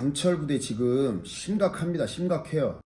강철 부대 지금 심각합니다. 심각해요.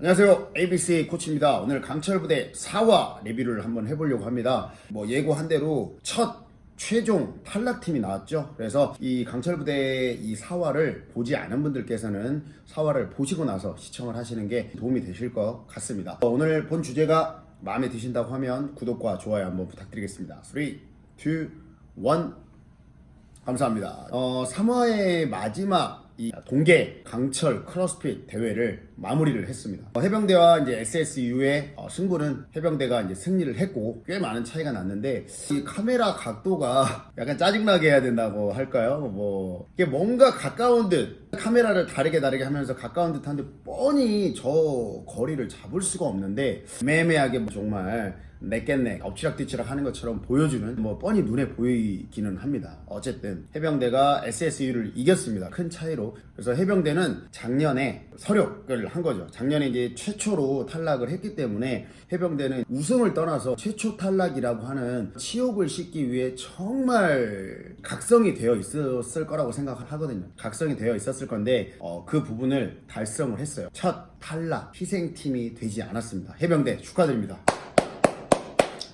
안녕하세요, ABC 코치입니다. 오늘 강철 부대 4화 리뷰를 한번 해보려고 합니다. 예고한 대로 첫 최종 탈락팀이 나왔죠. 그래서 이 강철 부대 이 4화를 보지 않은 분들께서는 4화를 보시고 나서 시청을 하시는 게 도움이 되실 것 같습니다. 오늘 본 주제가 마음에 드신다고 하면 구독과 좋아요 한번 부탁드리겠습니다. 3, 2, 1 감사합니다. 3화의 마지막 이 동계 강철 크로스핏 대회를 마무리를 했습니다. 해병대와 이제 SSU의 승부는 해병대가 이제 승리를 했고 꽤 많은 차이가 났는데 이 카메라 각도가 약간 짜증나게 해야 된다고 할까요? 이게 뭔가 가까운 듯 카메라를 다르게 하면서 가까운 듯한데 뻔히 저 거리를 잡을 수가 없는데 애매하게 정말 내깼네 엎치락뒤치락 하는 것처럼 보여주는 뻔히 눈에 보이기는 합니다. 어쨌든 해병대가 SSU를 이겼습니다. 큰 차이로. 그래서 해병대는 작년에 서력을 한 거죠. 작년에 이제 최초로 탈락을 했기 때문에 해병대는 우승을 떠나서 최초 탈락이라고 하는 치욕을 씻기 위해 정말 각성이 되어 있었을 거라고 생각하거든요. 각성이 되어 있었을 건데 그 부분을 달성을 했어요. 첫 탈락 희생팀이 되지 않았습니다. 해병대 축하드립니다.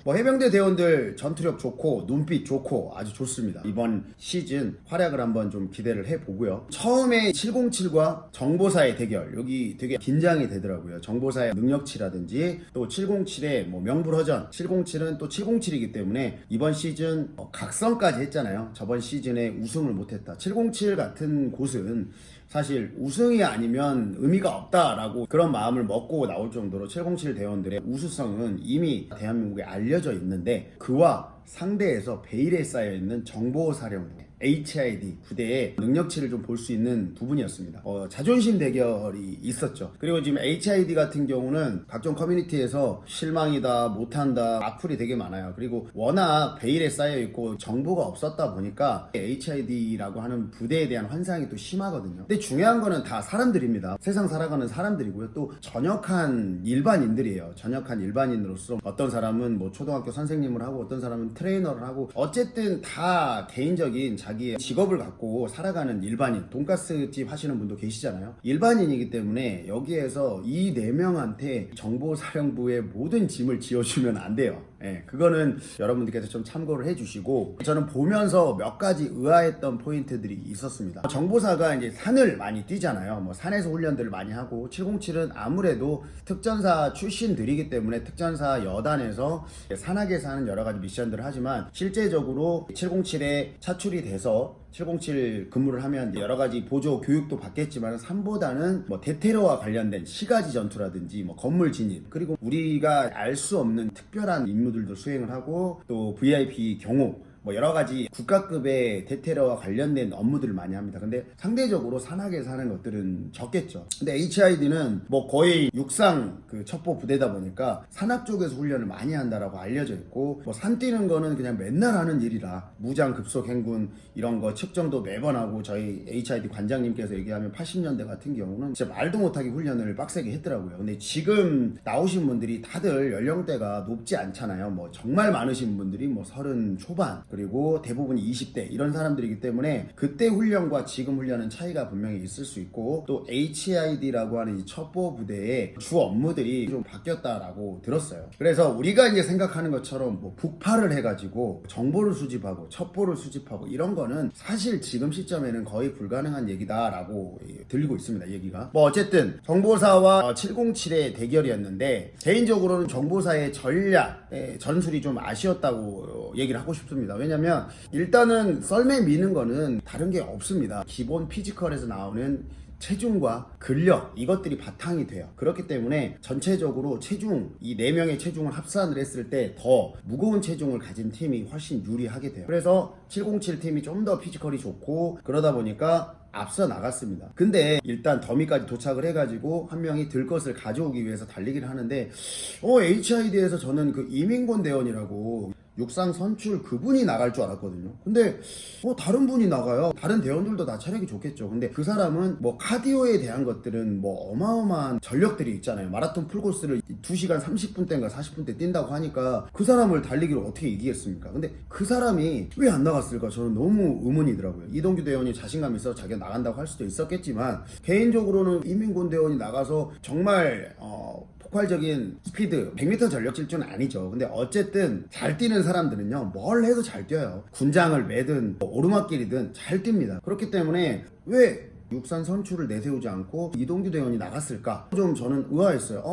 해병대 대원들 전투력 좋고 눈빛 좋고 아주 좋습니다. 이번 시즌 활약을 한번 좀 기대를 해보고요. 처음에 707과 정보사의 대결 여기 되게 긴장이 되더라고요. 정보사의 능력치라든지 또 707의 명불허전 707은 또 707이기 때문에 이번 시즌 각성까지 했잖아요. 저번 시즌에 우승을 못했다. 707 같은 곳은 사실 우승이 아니면 의미가 없다라고 그런 마음을 먹고 나올 정도로 707 대원들의 우수성은 이미 대한민국에 알려져 있는데 그와 상대에서 베일에 쌓여있는 정보사령부 HID 부대의 능력치를 좀 볼 수 있는 부분이었습니다. 자존심 대결이 있었죠. 그리고 지금 HID 같은 경우는 각종 커뮤니티에서 실망이다, 못한다, 악플이 되게 많아요. 그리고 워낙 베일에 쌓여있고 정보가 없었다 보니까 HID라고 하는 부대에 대한 환상이 또 심하거든요. 근데 중요한 거는 다 사람들입니다. 세상 살아가는 사람들이고요. 또 전역한 일반인들이에요. 전역한 일반인으로서 어떤 사람은 초등학교 선생님을 하고 어떤 사람은 트레이너를 하고 어쨌든 다 개인적인 자기의 직업을 갖고 살아가는 일반인, 돈가스집 하시는 분도 계시잖아요. 일반인이기 때문에 여기에서 이 4명한테 정보사령부의 모든 짐을 지어주면 안 돼요. 그거는 여러분들께서 좀 참고를 해주시고 저는 보면서 몇 가지 의아했던 포인트들이 있었습니다. 정보사가 이제 산을 많이 뛰잖아요. 산에서 훈련들을 많이 하고 707은 아무래도 특전사 출신들이기 때문에 특전사 여단에서 산악에서 하는 여러 가지 미션들을 하지만 실제적으로 707에 차출이 돼서 707 근무를 하면 여러 가지 보조 교육도 받겠지만 산보다는 대테러와 관련된 시가지 전투라든지 건물 진입 그리고 우리가 알 수 없는 특별한 임무들도 수행을 하고 또 VIP 경호 여러 가지 국가급의 대테러와 관련된 업무들을 많이 합니다. 근데 상대적으로 산악에서 하는 것들은 적겠죠. 근데 HID는 거의 육상 첩보 부대다 보니까 산악 쪽에서 훈련을 많이 한다라고 알려져 있고 산 뛰는 거는 그냥 맨날 하는 일이라 무장 급속 행군 이런 거 측정도 매번 하고 저희 HID 관장님께서 얘기하면 80년대 같은 경우는 진짜 말도 못하게 훈련을 빡세게 했더라고요. 근데 지금 나오신 분들이 다들 연령대가 높지 않잖아요. 정말 많으신 분들이 30 초반 그리고 대부분이 20대 이런 사람들이기 때문에 그때 훈련과 지금 훈련은 차이가 분명히 있을 수 있고 또 HID라고 하는 이 첩보 부대의 주 업무들이 좀 바뀌었다라고 들었어요. 그래서 우리가 이제 생각하는 것처럼 북파를 해가지고 정보를 수집하고 첩보를 수집하고 이런 거는 사실 지금 시점에는 거의 불가능한 얘기다라고 들리고 있습니다. 얘기가 어쨌든 정보사와 707의 대결이었는데 개인적으로는 정보사의 전략 전술이 좀 아쉬웠다고 얘기를 하고 싶습니다. 왜냐면 일단은 썰매 미는 거는 다른 게 없습니다. 기본 피지컬에서 나오는 체중과 근력 이것들이 바탕이 돼요. 그렇기 때문에 전체적으로 체중 이 4명의 체중을 합산을 했을 때 더 무거운 체중을 가진 팀이 훨씬 유리하게 돼요. 그래서 707 팀이 좀 더 피지컬이 좋고 그러다 보니까 앞서 나갔습니다. 근데 일단 더미까지 도착을 해가지고 한 명이 들 것을 가져오기 위해서 달리기를 하는데 HID에서 저는 그 이민권 대원이라고 육상 선출 그분이 나갈 줄 알았거든요. 근데 다른 분이 나가요. 다른 대원들도 다 체력이 좋겠죠. 근데 그 사람은 뭐 카디오에 대한 것들은 뭐 어마어마한 전력들이 있잖아요. 마라톤 풀코스를 2시간 30분대인가 40분대 뛴다고 하니까 그 사람을 달리기로 어떻게 이기겠습니까? 근데 그 사람이 왜 안 나갔을까? 저는 너무 의문이더라고요. 이동규 대원이 자신감 있어서 자기가 나간다고 할 수도 있었겠지만 개인적으로는 이민곤 대원이 나가서 정말 폭발적인 스피드 100m 전력 질주는 아니죠. 근데 어쨌든 잘 뛰는 사람들은요 뭘 해도 잘 뛰어요. 군장을 매든 오르막길이든 잘 뜁니다. 그렇기 때문에 왜 육산 선출을 내세우지 않고 이동규 대원이 나갔을까? 좀 저는 의아했어요.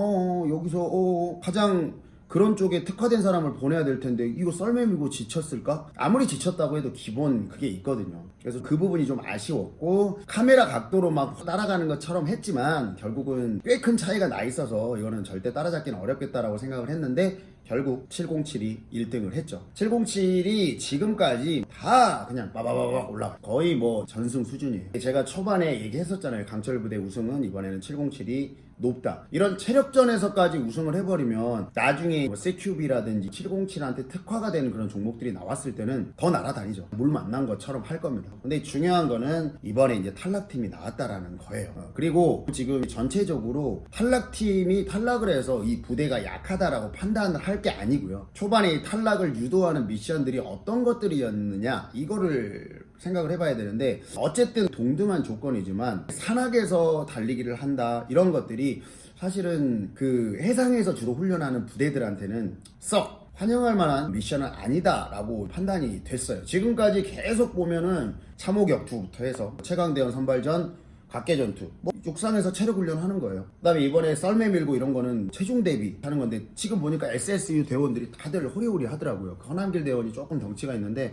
여기서 가장 그런 쪽에 특화된 사람을 보내야 될 텐데 이거 썰매밀고 지쳤을까? 아무리 지쳤다고 해도 기본 그게 있거든요. 그래서 그 부분이 좀 아쉬웠고 카메라 각도로 막 따라가는 것처럼 했지만 결국은 꽤 큰 차이가 나 있어서 이거는 절대 따라잡기는 어렵겠다라고 생각을 했는데 결국 707이 1등을 했죠. 707이 지금까지 다 그냥 빠바바바 올라가 거의 뭐 전승 수준이에요. 제가 초반에 얘기했었잖아요. 강철 부대 우승은 이번에는 707이 높다. 이런 체력전에서까지 우승을 해버리면 나중에 뭐 CQB라든지 707한테 특화가 되는 그런 종목들이 나왔을 때는 더 날아다니죠. 물 만난 것처럼 할 겁니다. 근데 중요한 거는 이번에 이제 탈락팀이 나왔다라는 거예요. 그리고 지금 전체적으로 탈락팀이 탈락을 해서 이 부대가 약하다라고 판단을 할 게 아니고요. 초반에 탈락을 유도하는 미션들이 어떤 것들이었느냐 이거를 생각을 해봐야 되는데 어쨌든 동등한 조건이지만 산악에서 달리기를 한다 이런 것들이 사실은 그 해상에서 주로 훈련하는 부대들한테는 썩 환영할 만한 미션은 아니다라고 판단이 됐어요. 지금까지 계속 보면은 참호격투부터 해서 최강대원 선발전 각계전투 뭐 육상에서 체력 훈련하는 거예요. 그 다음에 이번에 썰매 밀고 이런 거는 체중 대비 하는 건데 지금 보니까 SSU 대원들이 다들 호리호리 하더라고요. 허남길 대원이 조금 덩치가 있는데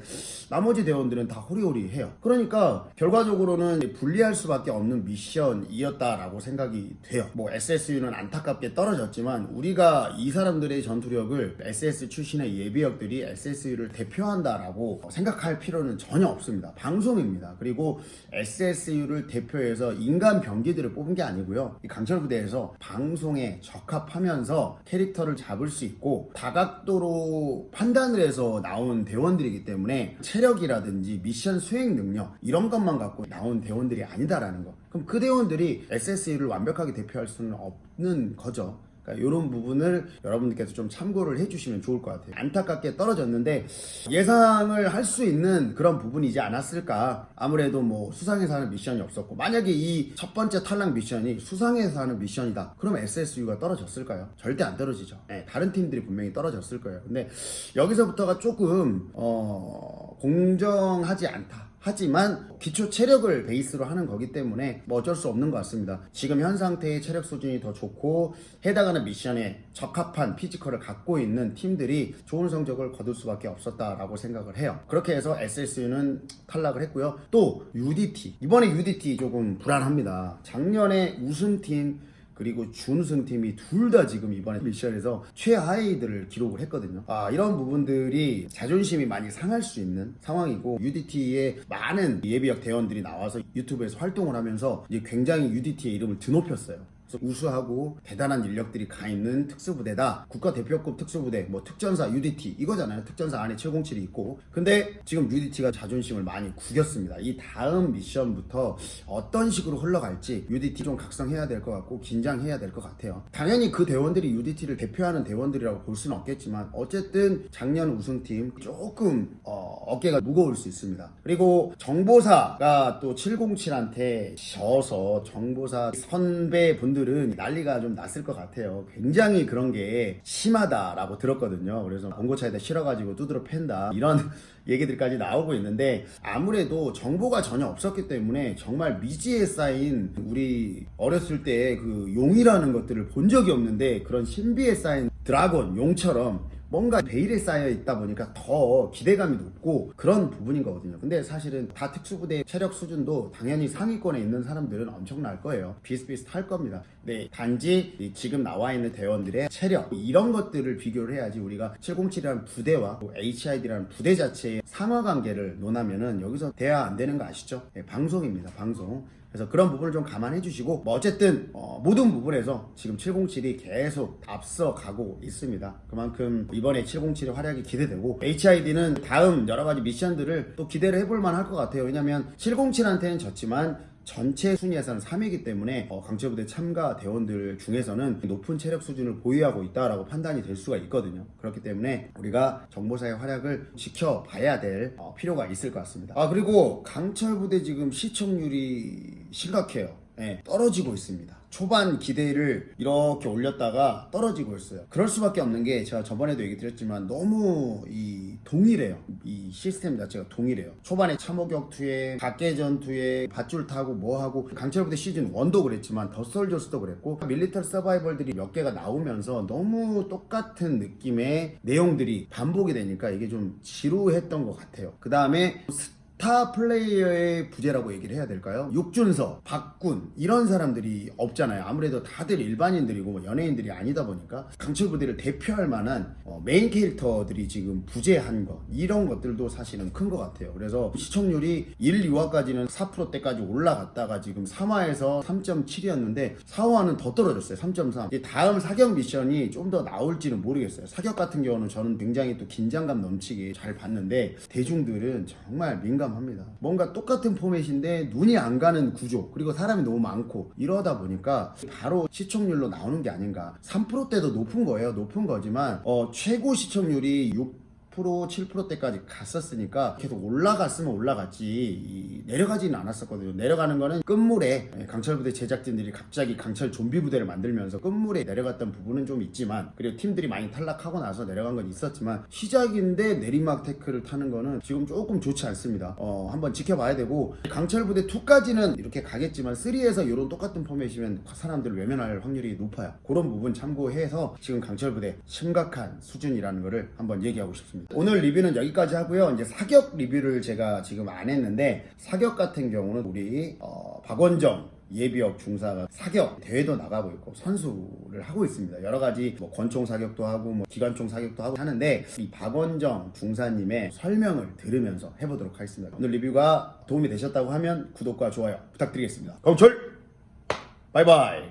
나머지 대원들은 다 호리호리 해요. 그러니까 결과적으로는 불리할 수밖에 없는 미션이었다라고 생각이 돼요. 뭐 SSU는 안타깝게 떨어졌지만 우리가 이 사람들의 전투력을 SS 출신의 예비역들이 SSU를 대표한다라고 생각할 필요는 전혀 없습니다. 방송입니다. 그리고 SSU를 대표해서 인간 병기들을 뽑은 게 아니고요. 이 강철부대에서 방송에 적합하면서 캐릭터를 잡을 수 있고 다각도로 판단을 해서 나온 대원들이기 때문에 체력이라든지 미션 수행 능력 이런 것만 갖고 나온 대원들이 아니다라는 거. 그럼 그 대원들이 SSU를 완벽하게 대표할 수는 없는 거죠. 이런 부분을 여러분들께서 좀 참고를 해주시면 좋을 것 같아요. 안타깝게 떨어졌는데 예상을 할 수 있는 그런 부분이지 않았을까. 아무래도 뭐 수상에서 하는 미션이 없었고 만약에 이 첫 번째 탈락 미션이 수상에서 하는 미션이다 그럼 SSU가 떨어졌을까요? 절대 안 떨어지죠. 다른 팀들이 분명히 떨어졌을 거예요. 근데 여기서부터가 조금 공정하지 않다. 하지만 기초 체력을 베이스로 하는 거기 때문에 뭐 어쩔 수 없는 것 같습니다. 지금 현 상태의 체력 수준이 더 좋고 해당하는 미션에 적합한 피지컬을 갖고 있는 팀들이 좋은 성적을 거둘 수밖에 없었다라고 생각을 해요. 그렇게 해서 SSU는 탈락을 했고요. 또 UDT 이번에 UDT 조금 불안합니다. 작년에 우승팀 그리고 준우승팀이 둘 다 지금 이번에 미션에서 최하위들을 기록을 했거든요. 이런 부분들이 자존심이 많이 상할 수 있는 상황이고 UDT에 많은 예비역 대원들이 나와서 유튜브에서 활동을 하면서 이제 굉장히 UDT의 이름을 드높였어요. 그래서 우수하고 대단한 인력들이 가 있는 특수부대다. 국가대표급 특수부대, 뭐 특전사 UDT 이거잖아요. 특전사 안에 707이 있고. 근데 지금 UDT가 자존심을 많이 구겼습니다. 이 다음 미션부터 어떤 식으로 흘러갈지 UDT 좀 각성해야 될 것 같고 긴장해야 될 것 같아요. 당연히 그 대원들이 UDT를 대표하는 대원들이라고 볼 수는 없겠지만 어쨌든 작년 우승팀 조금 어깨가 무거울 수 있습니다. 그리고 정보사가 또 707한테 져서 정보사 선배분들은 난리가 좀 났을 것 같아요. 굉장히 그런 게 심하다라고 들었거든요. 그래서 봉고차에다 실어가지고 두드러 팬다 이런 얘기들까지 나오고 있는데 아무래도 정보가 전혀 없었기 때문에 정말 미지에 쌓인 우리 어렸을 때 그 용이라는 것들을 본 적이 없는데 그런 신비에 쌓인 드라곤, 용처럼 뭔가 베일에 쌓여 있다 보니까 더 기대감이 높고 그런 부분인 거거든요. 근데 사실은 다 특수부대 체력 수준도 당연히 상위권에 있는 사람들은 엄청날 거예요. 비슷비슷할 겁니다. 네, 단지 지금 나와 있는 대원들의 체력 이런 것들을 비교를 해야지 우리가 707이라는 부대와 HID라는 부대 자체의 상하 관계를 논하면은 여기서 대화 안 되는 거 아시죠? 네, 방송입니다. 방송. 그래서 그런 부분을 좀 감안해 주시고 뭐 어쨌든 모든 부분에서 지금 707이 계속 앞서가고 있습니다. 그만큼 이번에 707의 활약이 기대되고 HID는 다음 여러 가지 미션들을 또 기대를 해볼 만할 것 같아요. 왜냐면 707한테는 졌지만 전체 순위에서는 3위이기 때문에 강철부대 참가 대원들 중에서는 높은 체력 수준을 보유하고 있다라고 판단이 될 수가 있거든요. 그렇기 때문에 우리가 정보사의 활약을 지켜봐야 될 필요가 있을 것 같습니다. 그리고 강철부대 지금 시청률이 심각해요. 네, 떨어지고 있습니다. 초반 기대를 이렇게 올렸다가 떨어지고 있어요. 그럴 수밖에 없는 게 제가 저번에도 얘기 드렸지만 너무 동일해요. 이 시스템 자체가 동일해요. 초반에 참호격투에 각계전투에 밧줄 타고 뭐하고 강철부대 시즌 1도 그랬지만 더솔저스도 그랬고 밀리터리 서바이벌들이 몇 개가 나오면서 너무 똑같은 느낌의 내용들이 반복이 되니까 이게 좀 지루했던 것 같아요. 그 다음에 스타 플레이어의 부재라고 얘기를 해야 될까요? 육준서, 박군 이런 사람들이 없잖아요. 아무래도 다들 일반인들이고 뭐 연예인들이 아니다 보니까 강철부대를 대표할 만한 메인 캐릭터들이 지금 부재한 것 이런 것들도 사실은 큰 것 같아요. 그래서 시청률이 1, 2화까지는 4%대까지 올라갔다가 지금 3화에서 3.7이었는데 4화는 더 떨어졌어요. 3.3. 다음 사격 미션이 좀 더 나올지는 모르겠어요. 사격 같은 경우는 저는 굉장히 또 긴장감 넘치게 잘 봤는데 대중들은 정말 합니다. 뭔가 똑같은 포맷인데 눈이 안 가는 구조 그리고 사람이 너무 많고 이러다 보니까 바로 시청률로 나오는 게 아닌가. 3%대도 높은 거예요. 높은 거지만 최고 시청률이 7%대까지 갔었으니까 계속 올라갔으면 올라갔지 내려가지는 않았었거든요. 내려가는 거는 끝물에 강철부대 제작진들이 갑자기 강철 좀비 부대를 만들면서 끝물에 내려갔던 부분은 좀 있지만 그리고 팀들이 많이 탈락하고 나서 내려간 건 있었지만 시작인데 내리막 태클을 타는 거는 지금 조금 좋지 않습니다. 한번 지켜봐야 되고 강철부대 2까지는 이렇게 가겠지만 3에서 이런 똑같은 포맷이면 사람들을 외면할 확률이 높아요. 그런 부분 참고해서 지금 강철부대 심각한 수준이라는 거를 한번 얘기하고 싶습니다. 오늘 리뷰는 여기까지 하고요. 이제 사격 리뷰를 제가 지금 안 했는데 사격 같은 경우는 우리 박원정 예비역 중사가 사격 대회도 나가고 있고 선수를 하고 있습니다. 여러 가지 뭐 권총 사격도 하고 뭐 기관총 사격도 하고 하는데 이 박원정 중사님의 설명을 들으면서 해보도록 하겠습니다. 오늘 리뷰가 도움이 되셨다고 하면 구독과 좋아요 부탁드리겠습니다. 강철 바이바이.